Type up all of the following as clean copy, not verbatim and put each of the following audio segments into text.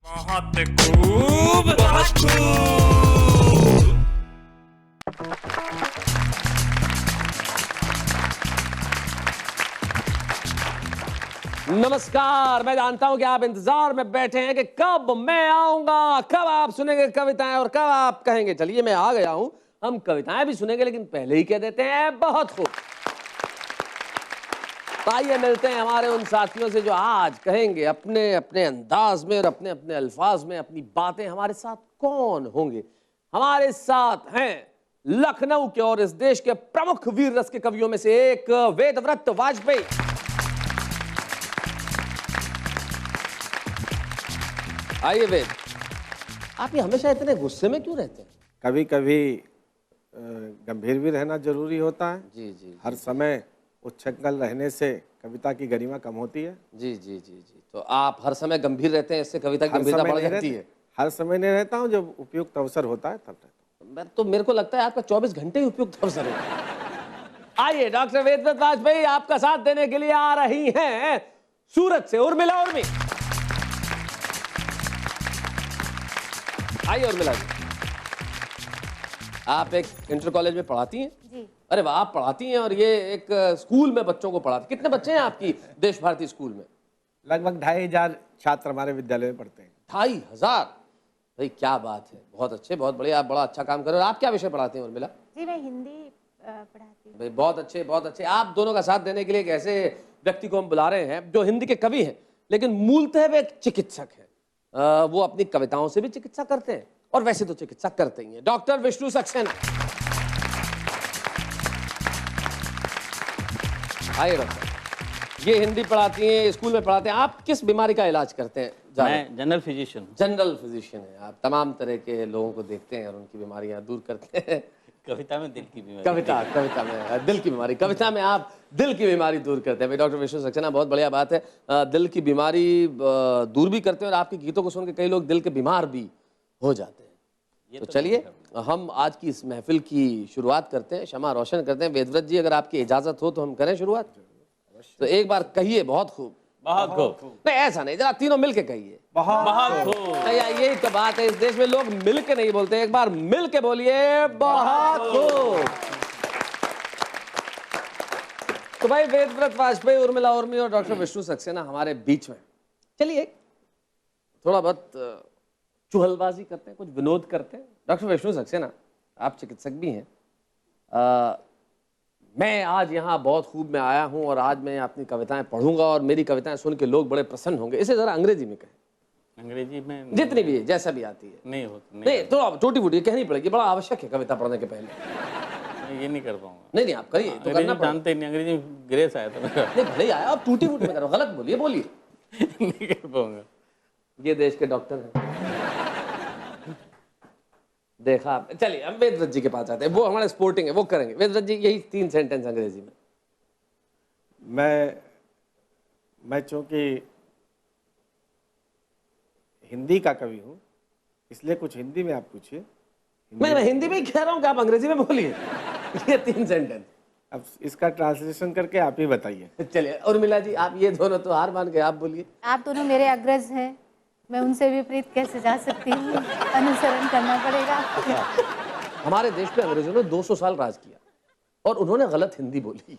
बहुत खूब, बहुत खूब। नमस्कार। मैं जानता हूं कि आप इंतजार में बैठे हैं कि कब मैं आऊंगा, कब आप सुनेंगे कविताएं और कब आप कहेंगे चलिए मैं आ गया हूं। हम कविताएं भी सुनेंगे लेकिन पहले ही कह देते हैं बहुत खूब। आइए मिलते हैं हमारे उन साथियों से जो आज कहेंगे अपने अपने अंदाज में और अपने अपने अल्फाज में अपनी बातें। हमारे साथ कौन होंगे? हमारे साथ हैं लखनऊ के और इस देश के प्रमुख वीर रस के कवियों में से एक वेदव्रत वाजपेयी। आइए वेद, आप ये हमेशा इतने गुस्से में क्यों रहते हैं? कभी कभी गंभीर भी रहना जरूरी होता है। जी जी हर समय उच्छृंखल रहने से कविता की गरिमा कम होती है। जी जी जी जी। तो आप हर समय गंभीर रहते हैं, इससे कविता की हर गंभीरता समय बढ़ नहीं जाती है। रहता, हर समय नहीं रहता हूँ, जब उपयुक्त अवसर होता है तब रहता हूँ। मेरे को लगता है आपका 24 घंटे ही उपयुक्त अवसर है। आइए डॉक्टर वेदव्रत वाजपेयी आपका साथ देने के लिए आ रही हैं सूरत से उर्मिला उर्मी। आइए उर्मिला जी, आप एक इंटर कॉलेज में पढ़ाती हैं? जी। अरे वाह, आप पढ़ाती हैं और ये एक स्कूल में बच्चों को पढ़ाती। कितने बच्चे हैं आपकी देश भारती स्कूल में? लगभग 2500 छात्र हमारे विद्यालय में पढ़ते हैं। 2500? भाई क्या बात है, बहुत अच्छे, बहुत बढ़िया, आप बड़ा अच्छा काम कर रहे हो। आप क्या विषय पढ़ाते हैं उर्मिला? जी मैं हिंदी पढ़ाती हूँ। भाई बहुत अच्छे, बहुत अच्छे। आप दोनों का साथ देने के लिए एक ऐसे व्यक्ति को हम बुला रहे हैं जो हिंदी के कवि हैं लेकिन मूलतः वे एक चिकित्सक हैं। वो अपनी कविताओं से भी चिकित्सा करते हैं और वैसे तो चिकित्सा करते ही हैं। डॉक्टर विष्णु सक्सेना। आइए डॉक्टर, ये हिंदी पढ़ाती हैं, स्कूल में पढ़ाते हैं। आप किस बीमारी का इलाज करते हैं? मैं जनरल फिजिशियन हूँ। जनरल फिजिशियन है आप, तमाम तरह के लोगों को देखते हैं और उनकी बीमारियां दूर करते हैं। कविता में दिल की बीमारी। कविता में दिल की बीमारी, कविता में आप दिल की बीमारी दूर करते हैं। भाई डॉक्टर विष्णु सक्सेना, बहुत बढ़िया बात है। दिल की बीमारी दूर भी करते हैं और आपके गीतों को सुन के कई लोग दिल के बीमार भी हो जाते हैं। तो चलिए हम आज की इस महफिल की शुरुआत करते हैं, शमा रोशन करते हैं। वेदव्रत जी, अगर आपकी इजाजत हो तो हम करें शुरुआत? तो एक बार कहिए बहुत खूब। बहुत खूब। नहीं ऐसा नहीं, जरा तीनों मिल के कहिए। बहुत खूब। यही तो बात है, इस देश में लोग मिल के नहीं बोलते। एक बार मिल के बोलिए बहुत खूब। तो भाई वेदव्रत वाजपेयी, उर्मिला उर्मी और डॉक्टर विष्णु सक्सेना हमारे बीच में। चलिए थोड़ा बहुत चुहलबाजी करते हैं, कुछ विनोद करते हैं। डॉक्टर विष्णु सक्सेना, आप चिकित्सक भी हैं। मैं आज यहाँ बहुत खूब में आया हूँ और आज मैं अपनी कविताएं पढ़ूंगा और मेरी कविताएं सुन के लोग बड़े प्रसन्न होंगे। इसे जरा अंग्रेजी में कहें। अंग्रेजी में जितनी भी है, जैसा भी आती है। नहीं होता। नहीं तो आप टूटी फूटी कहनी पड़ेगी, बड़ा आवश्यक है कविता पढ़ने के पहले। मैं ये नहीं कर पाऊंगा। नहीं नहीं आप करिए, तो अंग्रेजी करना पड़ेगा। जानते नहीं, अंग्रेजी में ग्रेस आया था मेरा। नहीं भले ही आया, आप टूटी फूटी में करो, गलत बोलिए बोलिए। नहीं कर पाऊंगा। ये देश के डॉक्टर हैं, देखा आप। चलिए हम वेदव्रत जी के पास आते हैं, वो हमारे स्पोर्टिंग है, वो करेंगे। वेदव्रत जी यही 3 सेंटेंस अंग्रेजी में। मैं चूंकि हिंदी का कवि हूँ, इसलिए कुछ हिंदी में आप पूछिए। मैं हिंदी में ही कह रहा हूँ कि आप अंग्रेजी में बोलिए। ये 3 सेंटेंस। अब इसका ट्रांसलेशन करके आप ही बताइए। चलिए उर्मिला जी, आप ये दोनों तो हार मान के आप बोलिए। आप दोनों मेरे अग्रज हैं, मैं उनसे विपरीत कैसे जा सकती हूँ? अनुसरण करना पड़ेगा। हमारे देश पे अंग्रेजों ने 200 साल राज किया और उन्होंने गलत हिंदी बोली,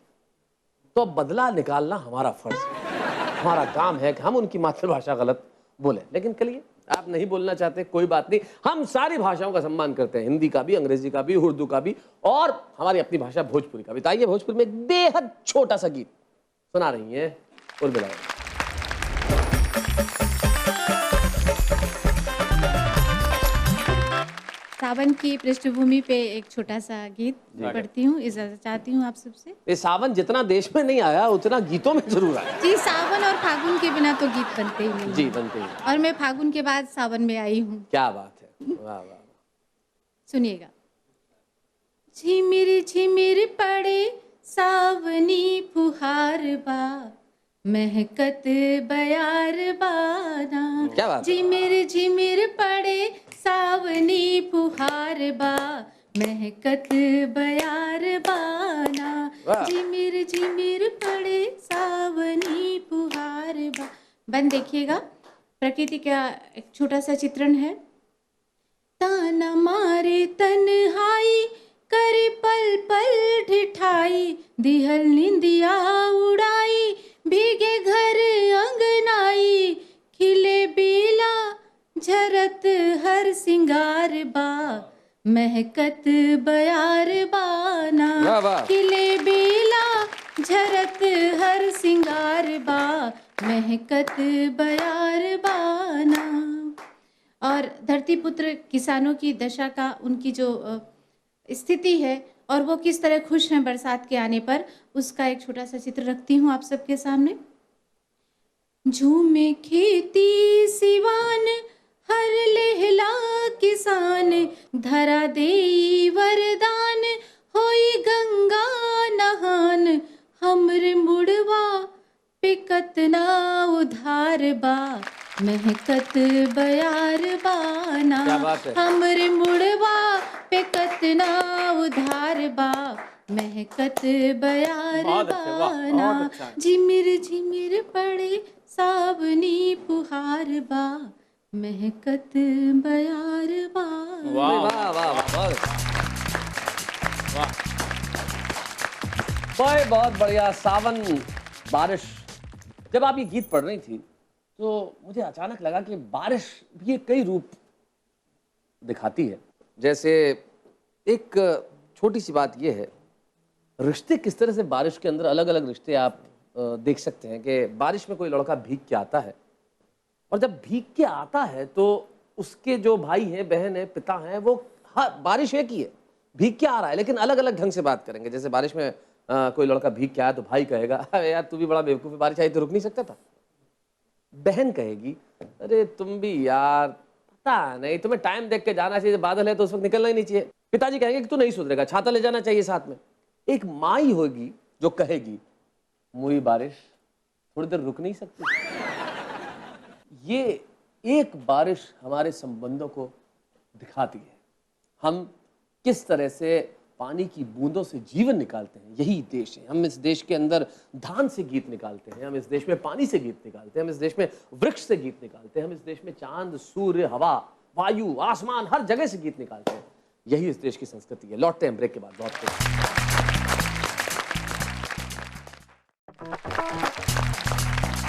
तो अब बदला निकालना हमारा फर्ज है। हमारा काम है कि हम उनकी मातृभाषा गलत बोले। लेकिन चलिए, आप नहीं बोलना चाहते, कोई बात नहीं। हम सारी भाषाओं का सम्मान करते हैं, हिंदी का भी, अंग्रेजी का भी, उर्दू का भी और हमारी अपनी भाषा भोजपुरी का भी। तो आइए भोजपुरी में एक बेहद छोटा सा गीत सुना रही हैं उर्मिला। सावन की पृष्ठभूमि पे एक छोटा सा गीत पढ़ती हूँ, इजाजत चाहती हूँ आप सबसे। ये सावन जितना देश में नहीं आया उतना गीतों में जरूर आया। जी, सावन और फागुन के बिना तो गीत बनते ही नहीं। जी बनते ही। और मैं फागुन के बाद सावन में आई हूँ। क्या बात है, वाह वाह। सुनिएगा। झिमिर झिमिर पड़े सावनी फुहार बा, महकत बयार बाना। क्या बात है? झिमिर झिमिर पड़े सावनी फुहार बा, महकत बयार बाना। वाह। झिमिर झिमिर पड़े सावनी फुहार बा। बंद देखिएगा। प्रकृति का एक छोटा सा चित्रण है। ताना मारे तन्हाई कर पल पल ढिठाई, दिहल निंदिया उड़ाई भीगे घर अंगनाई, खिले बेला झरत हर सिंगार बा, महकत बयार बाना। वाह, वाह। खिले बेला झरत हर सिंगार बा, महकत बयार बाना। और धरती पुत्र किसानों की दशा का, उनकी जो स्थिति है और वो किस तरह खुश हैं बरसात के आने पर, उसका एक छोटा सा चित्र रखती हूँ आप सबके सामने। झूमे खेती सिवान हर लेहला किसान, धरा देई वरदान होई गंगा नहान, हमरे मुड़वा पिकत ना उधार बा, महकत बयार बाना। क्या बात है। हमरे मुड़वा पिकत ना उधार बा, महकत बयार बहुत अच्छे, वाह, बाना। बहुत अच्छा है। झिमिर झिमिर पड़े सावनी फुहार बा, महकत बयार बाना। वाह वाह वाह वाह, बहुत अच्छा। बहुत बढ़िया। सावन, बारिश। जब आप ये गीत पढ़ रही थी तो मुझे अचानक लगा कि बारिश भी कई रूप दिखाती है। जैसे एक छोटी सी बात ये है, रिश्ते किस तरह से बारिश के अंदर, अलग अलग रिश्ते आप देख सकते हैं कि बारिश में कोई लड़का भीग के आता है, और जब भीग के आता है तो उसके जो भाई हैं, बहन है, पिता हैं, वो हाँ बारिश एक ही है, भीग के आ रहा है, लेकिन अलग अलग ढंग से बात करेंगे। जैसे बारिश में कोई लड़का भीग के आया तो भाई कहेगा, अरे यार तू भी बड़ा बेवकूफ़ है, बारिश आई तो रुक नहीं सकता था। बहन कहेगी, अरे तुम भी यार, पता नहीं तुम्हें टाइम देख के जाना चाहिए, बादल है तो उस वक्त निकलना ही नहीं चाहिए। पिताजी कहेंगे कि तू नहीं सुधरेगा, छाता ले जाना चाहिए साथ में। एक माँ ही होगी जो कहेगी, मुई बारिश थोड़ी देर रुक नहीं सकती। ये एक बारिश हमारे संबंधों को दिखाती है, हम किस तरह से पानी की बूंदों से जीवन निकालते हैं। यही देश है। हम इस देश के अंदर धान से गीत निकालते हैं, हम इस देश में पानी से गीत निकालते हैं, हम इस देश में वृक्ष से गीत निकालते हैं, हम इस देश में चांद, सूर्य, हवा, वायु, आसमान, हर जगह से गीत निकालते हैं। यही इस देश की संस्कृति है। लौटते हैं ब्रेक के बाद, बहुत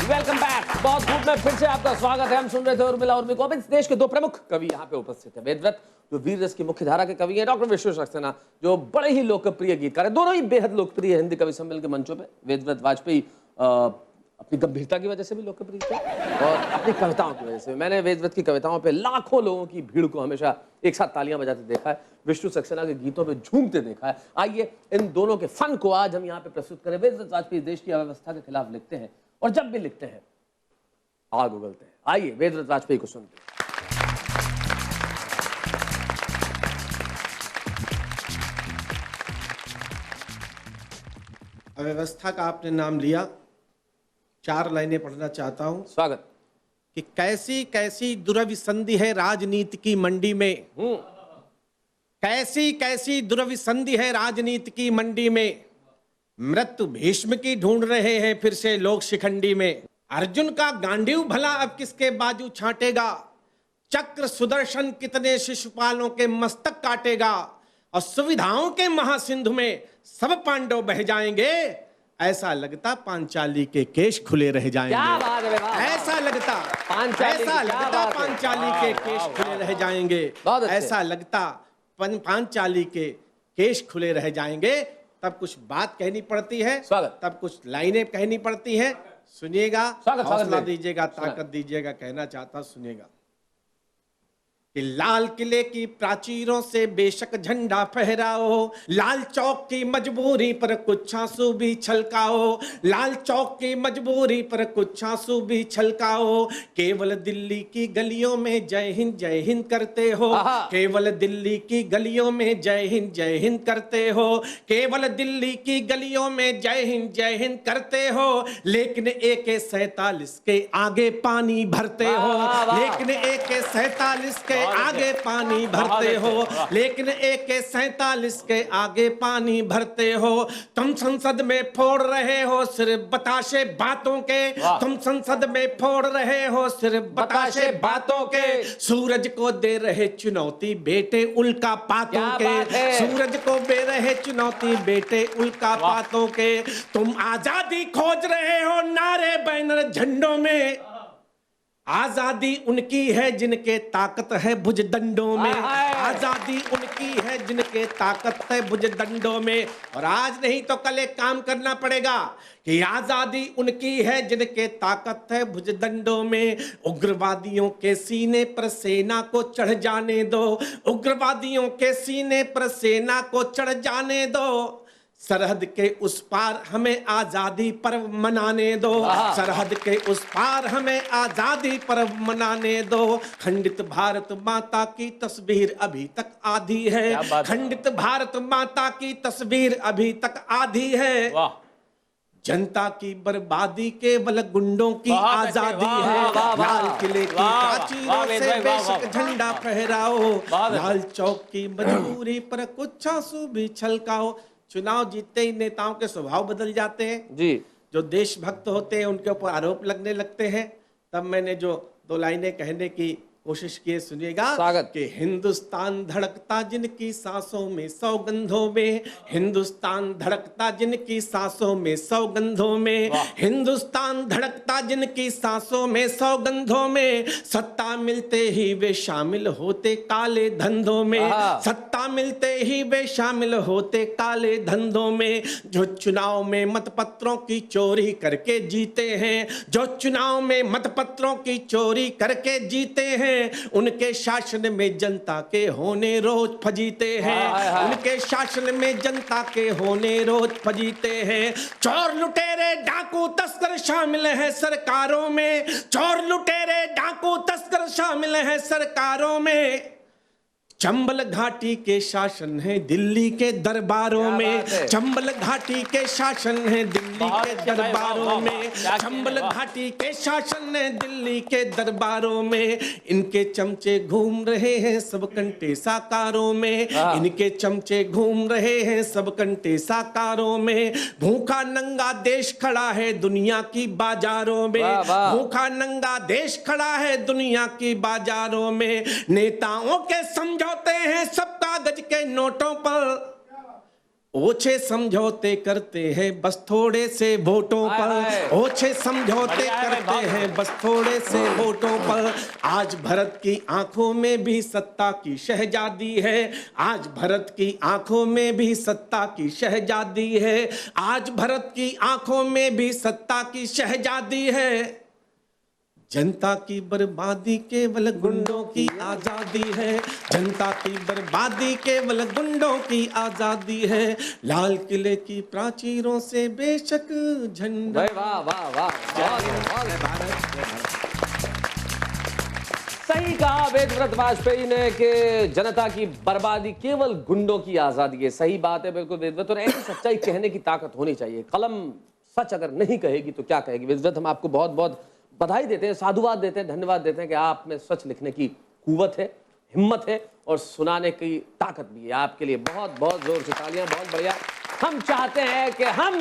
वेलकम बैक। बहुत खूब में फिर से आपका स्वागत है। हम सुन रहे थे उर्मिला उर्मी को। अब इस देश के दो प्रमुख कवि यहाँ पे उपस्थित हैं। वेदव्रत जो वीर रस की मुख्य धारा के कवि हैं, डॉक्टर विश्व सक्सेना जो बड़े ही लोकप्रिय गीतकार हैं। दोनों ही बेहद लोकप्रिय हिंदी कवि सम्मेलन के मंचों पे। वेदव्रत वाजपेयी अपनी गंभीरता की वजह से भी लोकप्रिय थे और अपनी कविताओं की वजह से। मैंने वेदव्रत की कविताओं पे लाखों लोगों की भीड़ को हमेशा एक साथ तालियां बजाते देखा है, विष्णु सक्सेना के गीतों पे झूमते देखा है। आइए इन दोनों के फन को आज हम यहाँ पे प्रस्तुत करें। वेदव्रत वाजपेयी देश की अव्यवस्था के खिलाफ लिखते हैं और जब भी लिखते हैं आग उगलते हैं। आइए वेदव्रत वाजपेयी को सुनते हैं। अव्यवस्था का आपने नाम लिया, 4 लाइनें पढ़ना चाहता हूं स्वागत। कि कैसी कैसी दुरभिसंधि है राजनीति की मंडी में, कैसी कैसी दुरभिसंधि है राजनीति की मंडी में, मृत्यु भीष्म की ढूंढ रहे हैं फिर से लोग शिखंडी में। अर्जुन का गांडीव भला अब किसके बाजू छांटेगा, चक्र सुदर्शन कितने शिशुपालों के मस्तक काटेगा, और सुविधाओं के महासिंधु में सब पांडव बह जाएंगे, ऐसा लगता पांचाली के केश खुले रह जाएंगे। क्या बात है, वाह। ऐसा लगता पांचाली, ऐसा क्या लगता बात है। पांचाली के केश खुले रह जाएंगे, बहुत अच्छे। ऐसा लगता पांचाली के केश खुले रह जाएंगे। तब कुछ बात कहनी पड़ती है, स्वागत। तब कुछ लाइनें कहनी पड़ती हैं। सुनिएगा, स्वागत, हौसला स्वागत। दीजिएगा, ताकत दीजिएगा। कहना चाहता सुनिएगा कि लाल किले की प्राचीरों से बेशक झंडा फहराओ, लाल चौक की मजबूरी पर कुछ आंसू भी छलकाओ, लाल चौक की मजबूरी पर कुछ आंसू भी छलकाओ। केवल दिल्ली की गलियों में जय हिंद करते हो, केवल दिल्ली की गलियों में जय हिंद करते हो, केवल दिल्ली की गलियों में जय हिंद करते हो, लेकिन AK-47 के आगे पानी भरते हो, लेकिन AK-47 के आगे पानी भरते हो, लेकिन AK-47 के आगे पानी भरते हो। तुम संसद में फोड़ रहे हो सिर्फ बताशे बातों के, तुम संसद में फोड़ रहे हो सिर्फ बताशे बातों के। सूरज को दे रहे चुनौती बेटे उल्का पातों के, सूरज को दे रहे चुनौती बेटे उल्का पातों के। तुम आजादी खोज रहे हो नारे बैनर झंडों में, आजादी उनकी है जिनके ताकत है भुजदंडों में, आजादी उनकी है जिनके ताकत है भुजदंडों में। और आज नहीं तो कल एक काम करना पड़ेगा कि आजादी उनकी है जिनके ताकत है भुजदंडों में। उग्रवादियों के सीने पर सेना को चढ़ जाने दो, उग्रवादियों के सीने पर सेना को चढ़ जाने दो। सरहद के उस पार हमें आजादी पर्व मनाने दो, सरहद के उस पार हमें आजादी पर्व मनाने दो। खंडित भारत माता की तस्वीर अभी तक आधी है, खंडित भारत माता की तस्वीर अभी तक आधी है। जनता की बर्बादी केवल गुंडों की आजादी है। लाल किले की प्राचीरों से बेशक झंडा फहराओ, लाल चौक की मजबूरी पर कुछ आंसू भी छलकाओ। चुनाव जीतते ही नेताओं के स्वभाव बदल जाते हैं जी, जो देशभक्त होते हैं उनके ऊपर आरोप लगने लगते हैं। तब मैंने जो 2 लाइनें कहने की कोशिश किए, सुनिएगा कि हिंदुस्तान धड़कता जिनकी सांसों में सौगंधों में, हिंदुस्तान धड़कता जिनकी सांसों में सौगंधों में, हिंदुस्तान धड़कता जिनकी सांसों में सौगंधों में। सत्ता मिलते ही वे शामिल होते काले धंधों में, सत्ता मिलते ही वे शामिल होते काले धंधों में। जो चुनाव में मतपत्रों की चोरी करके जीते हैं, जो चुनाव में मतपत्रों की चोरी करके जीते हैं, उनके शासन में जनता के होने रोज फजीते हैं, उनके शासन में जनता के होने रोज फजीते हैं। चोर लुटेरे डाकू तस्कर शामिल हैं सरकारों में, चोर लुटेरे डाकू तस्कर शामिल हैं सरकारों में। चंबल घाटी के शासन है दिल्ली के दरबारों में, चंबल घाटी के शासन है दिल्ली के दरबारों में, चंबल घाटी के शासन है दिल्ली के दरबारों में। इनके चमचे घूम रहे हैं सब कंटे साकारों में, इनके चमचे घूम रहे हैं सब कंटे साकारों में। भूखा नंगा देश खड़ा है दुनिया की बाजारों में, भूखा नंगा देश खड़ा है दुनिया की बाजारों में। नेताओं के समझौते हैं सब कागज के नोटों पर, ओछे समझौते करते हैं बस थोड़े से वोटों पर, ओछे समझौते करते हैं बस थोड़े से वोटों पर। आज भारत की आंखों में भी सत्ता की शहजादी है, आज भारत की आंखों में भी सत्ता की शहजादी है, आज भारत की आंखों में भी सत्ता की शहजादी है। जनता की बर्बादी केवल गुंडों की आजादी है, जनता की बर्बादी केवल गुंडों की आजादी है। लाल किले की प्राचीरों से बेशक झंडा। वाह वाह वाह, सही कहा वेदव्रत वाजपेयी ने कि जनता की बर्बादी केवल गुंडों की आजादी है। सही बात है बिल्कुल वेदव्रत, और ऐसी सच्चाई कहने की ताकत होनी चाहिए। कलम सच अगर नहीं कहेगी तो क्या कहेगी। वेदव्रत, हम आपको बहुत बहुत बधाई देते हैं, साधुवाद देते हैं, धन्यवाद देते हैं कि आप में सच लिखने की कुव्वत है, हिम्मत है और सुनाने की ताकत भी है। आपके लिए बहुत बहुत जोर से तालियां, बहुत बढ़िया। हम चाहते हैं कि हम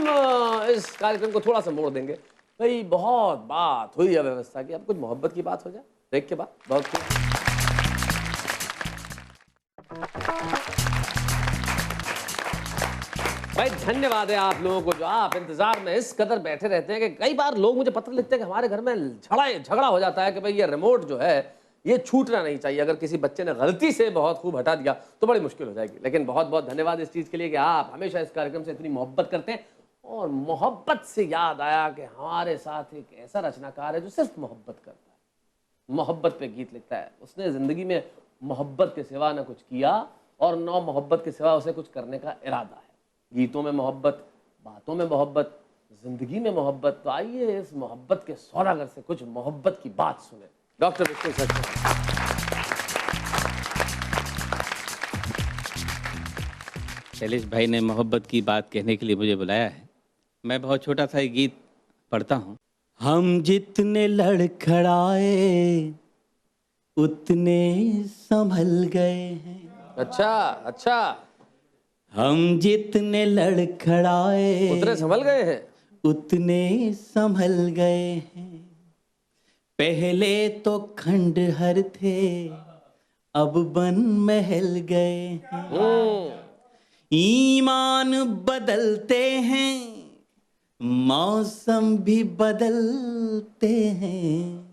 इस कार्यक्रम को थोड़ा सा मोड़ देंगे। भाई बहुत बात हुई अव्यवस्था की, अब कुछ मोहब्बत की बात हो जाए ब्रेक के बाद। बहुत भाई धन्यवाद है आप लोगों को जो आप इंतजार में इस कदर बैठे रहते हैं कि कई बार लोग मुझे पत्र लिखते हैं कि हमारे घर में झगड़ा हो जाता है कि भाई ये रिमोट जो है ये छूटना नहीं चाहिए, अगर किसी बच्चे ने गलती से बहुत खूब हटा दिया तो बड़ी मुश्किल हो जाएगी। लेकिन बहुत बहुत धन्यवाद इस चीज़ के लिए कि आप हमेशा इस कार्यक्रम से इतनी मोहब्बत करते हैं। और मोहब्बत से याद आया कि हमारे साथ एक ऐसा रचनाकार है जो सिर्फ मोहब्बत करता है, मोहब्बत पे गीत लिखता है। उसने ज़िंदगी में मोहब्बत के सिवा न कुछ किया और न मोहब्बत के सिवा उसे कुछ करने का इरादा है। गीतों में मोहब्बत, बातों में मोहब्बत, जिंदगी में मोहब्बत। तो आइए इस मोहब्बत के सौदागर से कुछ मोहब्बत की बात सुने। डॉक्टर विष्णु सच। शैलेश भाई ने मोहब्बत की बात कहने के लिए मुझे बुलाया है। मैं बहुत छोटा सा एक गीत पढ़ता हूँ। हम जितने लड़खड़ाए उतने संभल गए हैं। अच्छा अच्छा, हम जितने लड़खड़ाए उतने संभल गए हैं। उतने संभल गए हैं। पहले तो खंडहर थे, अब बन महल गए हैं। ईमान बदलते हैं, मौसम भी बदलते हैं।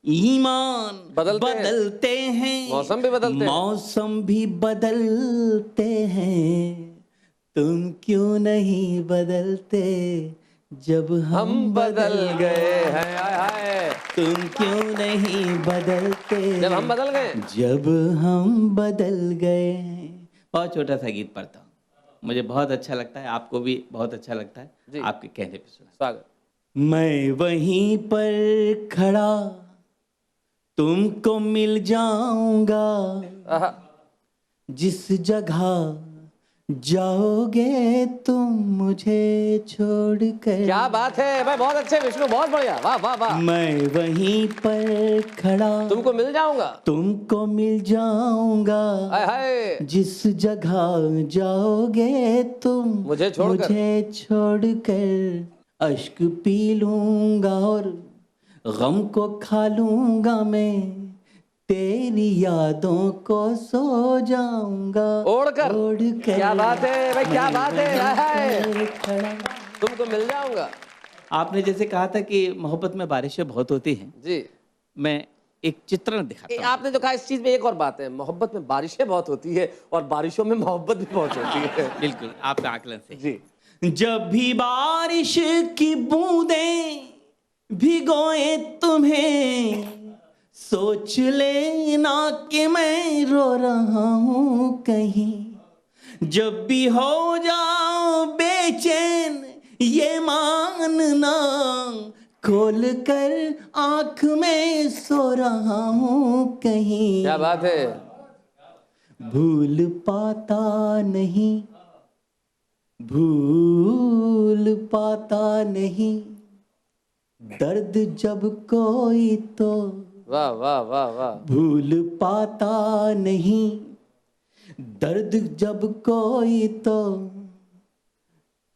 ईमान बदलते हैं, मौसम भी बदलते हैं। मौसम भी बदलते हैं। तुम क्यों नहीं बदलते जब हम बदल गए हैं। हाय हाय, तुम क्यों नहीं बदलते जब हम बदल गए। जब हम बदल गए हैं। बहुत छोटा सा गीत पढ़ता हूँ, मुझे बहुत अच्छा लगता है, आपको भी बहुत अच्छा लगता जी। है, आपके कहने पे सुना। स्वागत। मैं वहीं पर खड़ा तुमको मिल जाऊंगा, आहा, जिस जगह जाओगे तुम मुझे छोड़कर। क्या बात है भाई, बहुत अच्छे विष्णु, बहुत बढ़िया, वाह वाह वाह। मैं वहीं पर खड़ा तुमको मिल जाऊंगा, तुमको मिल जाऊंगा, हाय हाय, जिस जगह जाओगे तुम मुझे छोड़कर। अश्क पी लूंगा और गम को खा लूंगा मैं, तेरी यादों को सो जाऊंगा ओढ़कर। क्या बात है भाई, क्या बात है, हाय हाय, खड़ा। तुमको मिल जाऊंगा। आपने जैसे कहा था कि मोहब्बत में बारिशें बहुत होती हैं, जी, मैं एक चित्रण दिखाता हूं। आपने जो कहा इस चीज में एक और बात है, मोहब्बत में बारिशें बहुत होती है और बारिशों में मोहब्बत भी बहुत होती है। बिल्कुल, आपके आकलन से। जी, जब भी बारिश की बूंदें भिगोए तुम्हें, सोच लेना कि मैं रो रहा हूं कहीं। जब भी हो जाओ बेचैन ये मानना, खोल कर आंख में सो रहा हूं कहीं। क्या बात है। भूल पाता नहीं, भूल पाता नहीं, दर्द जब कोई तो वाह वाह वाह वाह। भूल पाता नहीं, दर्द जब कोई तो,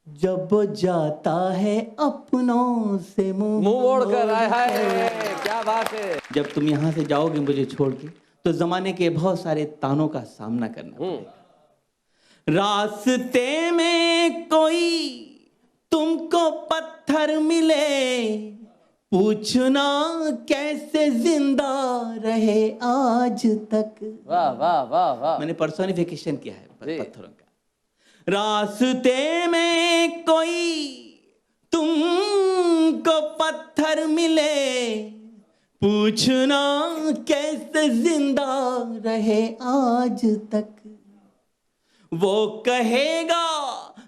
जब वो जाता है अपनों से मुंह मोड़कर, हाय हाय, क्या बात है। जब तुम यहाँ से जाओगे मुझे छोड़ के, तो जमाने के बहुत सारे तानों का सामना करना पड़ेगा। रास्ते में कोई तुमको पत्थर मिले, पूछना कैसे जिंदा रहे आज तक। वाह वाह वाह वाह। मैंने पर्सोनिफिकेशन किया है जी। पत्थरों का। रास्ते में कोई तुमको पत्थर मिले, पूछना कैसे जिंदा रहे आज तक। वो कहेगा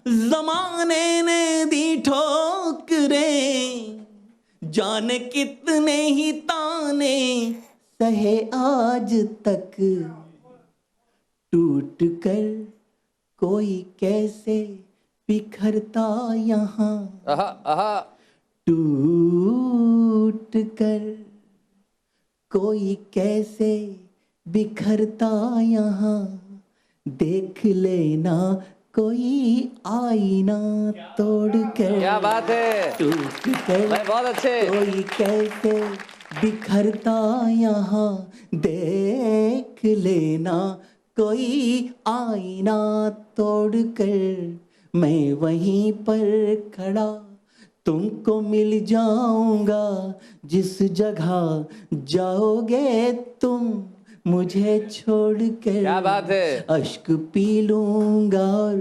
जमाने ने दी ठोकरें, जाने कितने ही ताने सहे आज तक। टूट कर कोई कैसे बिखरता यहाँ, आहा आहा, टूट कर कोई कैसे बिखरता यहाँ, देख लेना कोई आईना तोड़ कर। क्या बात है टूट कर भाई, बहुत अच्छे। कोई कैसे बिखरता यहाँ, देख लेना कोई आईना तोड़ कर। मैं वहीं पर खड़ा तुमको मिल जाऊंगा, जिस जगह जाओगे तुम मुझे छोड़कर। क्या बात है। अश्क पी लूंगा और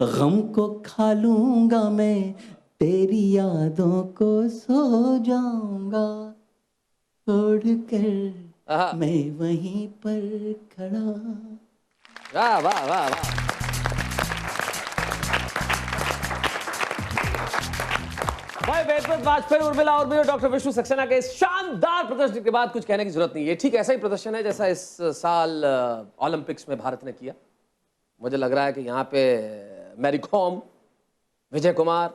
गम को खा लूंगा मैं, तेरी यादों को सो जाऊंगा छोड़कर। आहा, मैं वहीं पर खड़ा। वाह वाह वाह वाह। भाई वेदवत वाजपेयी, उर्मिला और मेरे डॉक्टर विष्णु सक्सेना के इस शानदार प्रदर्शन के बाद कुछ कहने की जरूरत नहीं है। ठीक ऐसा ही प्रदर्शन है जैसा इस साल ओलंपिक्स में भारत ने किया। मुझे लग रहा है कि यहाँ पे मैरी कॉम, विजय कुमार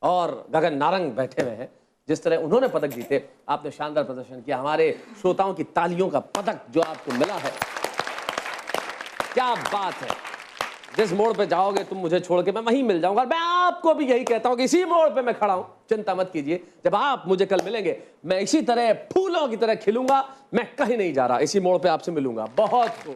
और गगन नारंग बैठे हुए हैं जिस तरह उन्होंने पदक जीते, आपने शानदार प्रदर्शन किया। हमारे श्रोताओं की तालियों का पदक जो आपको मिला है, क्या बात है। जिस मोड़ पे जाओगे तुम मुझे छोड़ के, मैं वहीं मिल जाऊंगा। मैं आपको भी यही कहता हूं कि इसी मोड़ पे मैं खड़ा हूं, चिंता मत कीजिए। जब आप मुझे कल मिलेंगे, मैं इसी तरह फूलों की तरह खिलूंगा। मैं कहीं नहीं जा रहा, इसी मोड़ पे आपसे मिलूंगा। बहुत खूब।